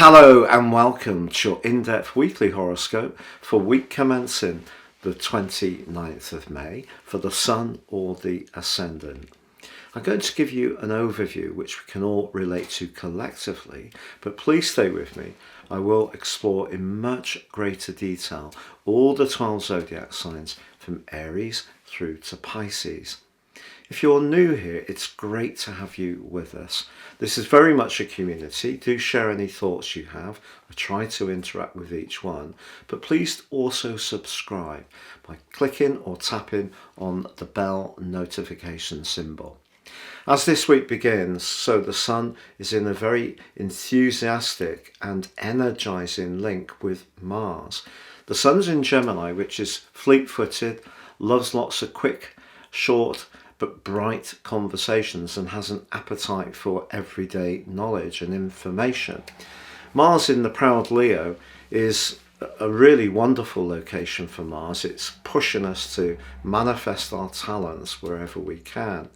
Hello and welcome to your in-depth weekly horoscope for week commencing the 29th of May for the Sun or the Ascendant. I'm going to give you an overview which we can all relate to collectively, but please stay with me. I will explore in much greater detail all the 12 zodiac signs from Aries through to Pisces. If you're new here, it's great to have you with us. This is very much a community. Do share any thoughts you have. I try to interact with each one, but please also subscribe by clicking or tapping on the bell notification symbol. As this week begins, so the Sun is in a very enthusiastic and energizing link with Mars. The Sun's in Gemini, which is fleet-footed, loves lots of quick, short, but bright conversations and has an appetite for everyday knowledge and information. Mars in the proud Leo is a really wonderful location for Mars. It's pushing us to manifest our talents wherever we can.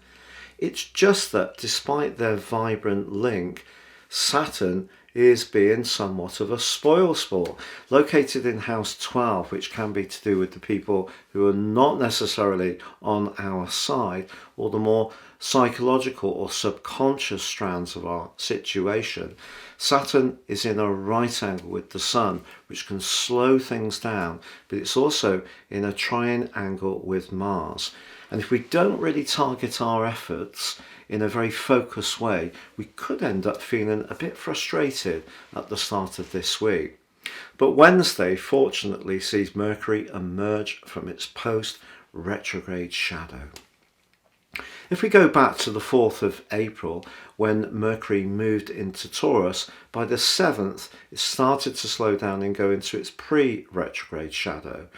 It's just that despite their vibrant link, Saturn is being somewhat of a spoilsport, located in house 12, which can be to do with the people who are not necessarily on our side, or the more psychological or subconscious strands of our situation. Saturn is in a right angle with the Sun, which can slow things down, but it's also in a triangle with Mars. And if we don't really target our efforts in a very focused way, we could end up feeling a bit frustrated at the start of this week. But Wednesday, fortunately, sees Mercury emerge from its post-retrograde shadow. If we go back to the 4th of April, when Mercury moved into Taurus, by the 7th, it started to slow down and go into its pre-retrograde shadow.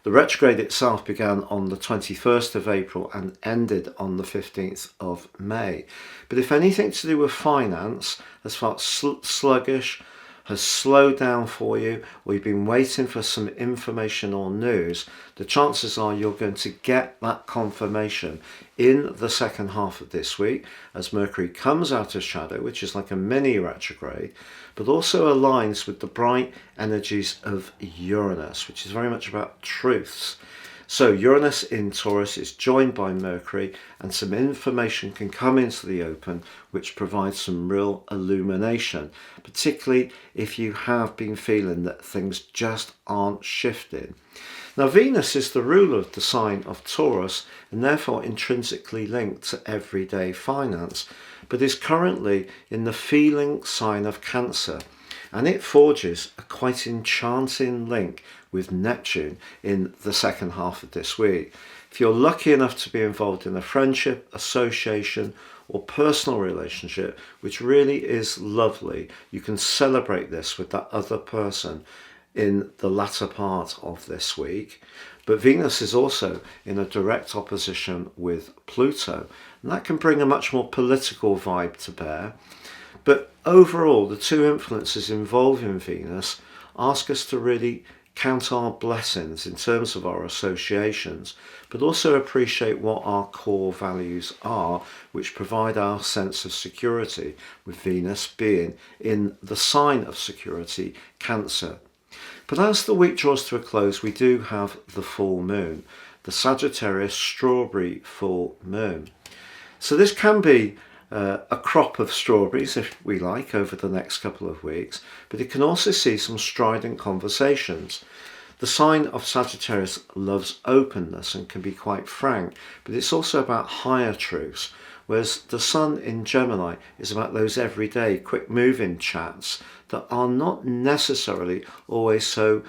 The retrograde itself began on the 21st of April and ended on the 15th of May. But if anything to do with finance has felt sluggish, has slowed down for you, or you've been waiting for some information or news, the chances are you're going to get that confirmation in the second half of this week as Mercury comes out of shadow, which is like a mini retrograde, but also aligns with the bright energies of Uranus, which is very much about truths. So Uranus in Taurus is joined by Mercury, and some information can come into the open which provides some real illumination, particularly if you have been feeling that things just aren't shifting. Now Venus is the ruler of the sign of Taurus and therefore intrinsically linked to everyday finance, but is currently in the feeling sign of Cancer, and it forges a quite enchanting link with Neptune in the second half of this week. If you're lucky enough to be involved in a friendship, association, or personal relationship, which really is lovely, you can celebrate this with that other person in the latter part of this week. But Venus is also in a direct opposition with Pluto, and that can bring a much more political vibe to bear. But overall, the two influences involving Venus ask us to really count our blessings in terms of our associations, but also appreciate what our core values are, which provide our sense of security, with Venus being in the sign of security, Cancer. But as the week draws to a close, we do have the full moon, the Sagittarius strawberry full moon. So this can be a crop of strawberries, if we like, over the next couple of weeks, but it can also see some strident conversations. The sign of Sagittarius loves openness and can be quite frank, but it's also about higher truths, whereas the Sun in Gemini is about those everyday quick moving chats that are not necessarily always so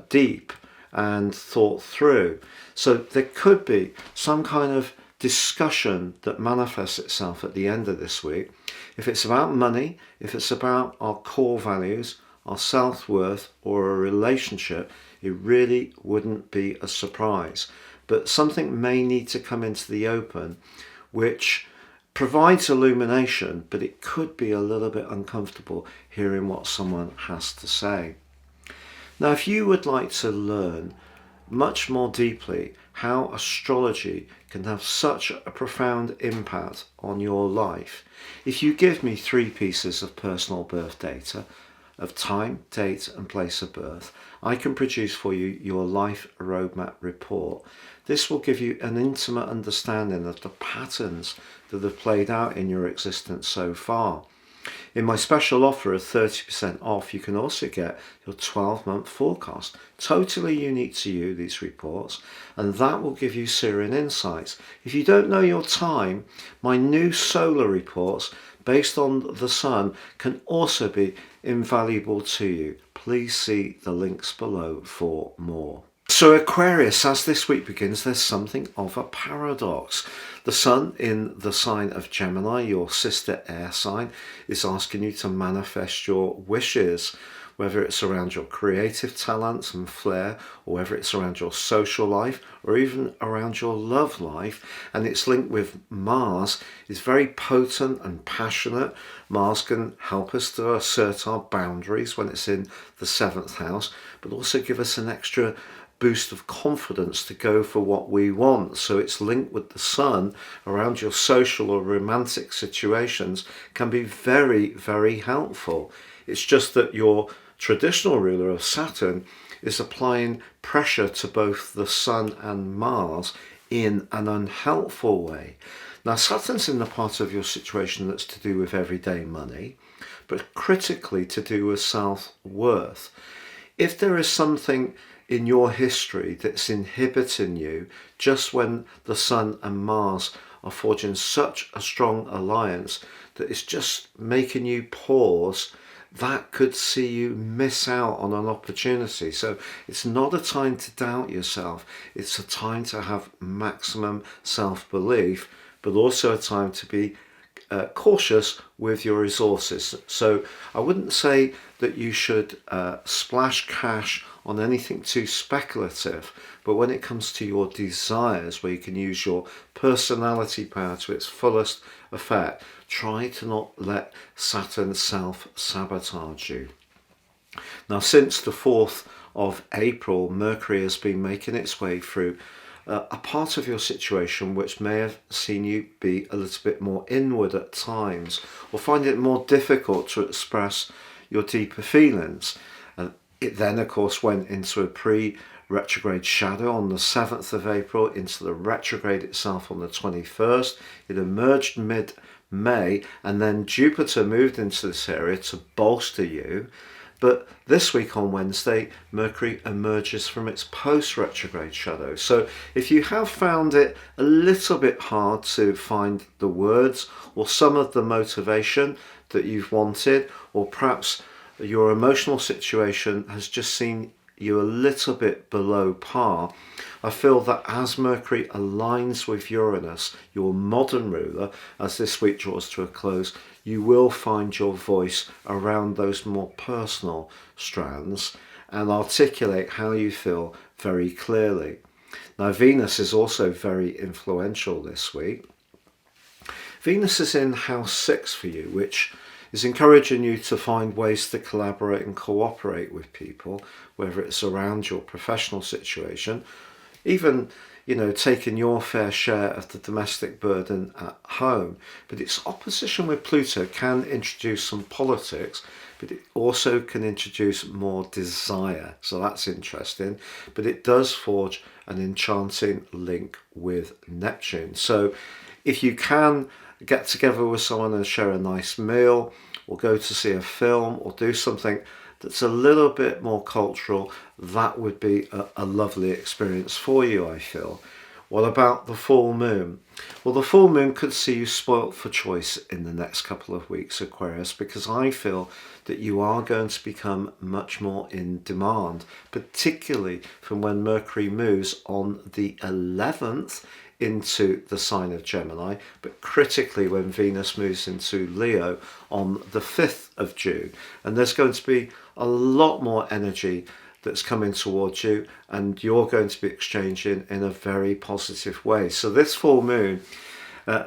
deep and thought through. So there could be some kind of discussion that manifests itself at the end of this week. If it's about money, if it's about our core values, our self-worth, or a relationship, it really wouldn't be a surprise. But something may need to come into the open which provides illumination, but it could be a little bit uncomfortable hearing what someone has to say. Now, if you would like to learn much more deeply how astrology can have such a profound impact on your life, if you give me 3 pieces of personal birth data, of time, date and place of birth, I can produce for you your life roadmap report. This will give you an intimate understanding of the patterns that have played out in your existence so far. In my special offer of 30% off, you can also get your 12-month forecast, totally unique to you, these reports, and that will give you Syrian insights. If you don't know your time, my new solar reports based on the sun can also be invaluable to you. Please see the links below for more. So Aquarius, as this week begins, there's something of a paradox. The sun in the sign of Gemini, your sister air sign, is asking you to manifest your wishes, whether it's around your creative talents and flair, or whether it's around your social life, or even around your love life. And it's linked with Mars. It's very potent and passionate. Mars can help us to assert our boundaries when it's in the 7th house, but also give us an extra boost of confidence to go for what we want. So it's linked with the sun around your social or romantic situations can be very, very helpful. It's just that your traditional ruler of Saturn is applying pressure to both the sun and Mars in an unhelpful way. Now, Saturn's in the part of your situation that's to do with everyday money, but critically to do with self-worth. If there is something in your history that's inhibiting you just when the sun and Mars are forging such a strong alliance that it's just making you pause, that could see you miss out on an opportunity. So it's not a time to doubt yourself. It's a time to have maximum self-belief, but also a time to be cautious with your resources. So I wouldn't say that you should splash cash on anything too speculative, but when it comes to your desires, where you can use your personality power to its fullest effect, try to not let Saturn self-sabotage you. Now, since the 4th of April, Mercury has been making its way through a part of your situation which may have seen you be a little bit more inward at times, or find it more difficult to express your deeper feelings. It then, of course, went into a pre-retrograde shadow on the 7th of April, into the retrograde itself on the 21st. It emerged mid-May, and then Jupiter moved into this area to bolster you. But this week on Wednesday, Mercury emerges from its post-retrograde shadow. So if you have found it a little bit hard to find the words or some of the motivation that you've wanted, or perhaps your emotional situation has just seen you a little bit below par, I feel that as Mercury aligns with Uranus, your modern ruler, as this week draws to a close, you will find your voice around those more personal strands and articulate how you feel very clearly. Now, Venus is also very influential this week. Venus is in house 6 for you, which is encouraging you to find ways to collaborate and cooperate with people, whether it's around your professional situation, even, taking your fair share of the domestic burden at home. But its opposition with Pluto can introduce some politics, but it also can introduce more desire. So that's interesting. But it does forge an enchanting link with Neptune. So if you can get together with someone and share a nice meal, or go to see a film, or do something that's a little bit more cultural, that would be a lovely experience for you, I feel. What about the full moon? Well, the full moon could see you spoilt for choice in the next couple of weeks, Aquarius, because I feel that you are going to become much more in demand, particularly from when Mercury moves on the 11th into the sign of Gemini, but critically when Venus moves into Leo on the 5th of June. And there's going to be a lot more energy that's coming towards you, and you're going to be exchanging in a very positive way. So this full moon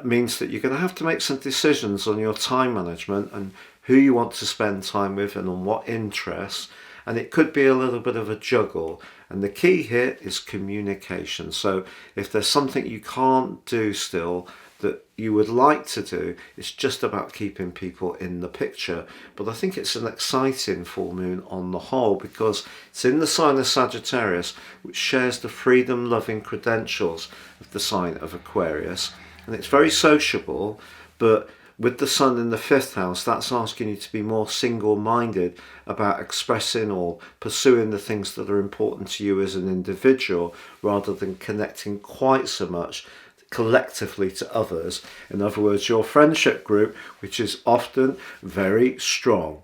means that you're going to have to make some decisions on your time management and who you want to spend time with and on what interests. and it could be a little bit of a juggle. And the key here is communication. So if there's something you can't do still that you would like to do, it's just about keeping people in the picture. But I think it's an exciting full moon on the whole because it's in the sign of Sagittarius, which shares the freedom-loving credentials of the sign of Aquarius. And it's very sociable, but with the sun in the 5th house, that's asking you to be more single-minded about expressing or pursuing the things that are important to you as an individual, rather than connecting quite so much collectively to others. In other words, your friendship group, which is often very strong.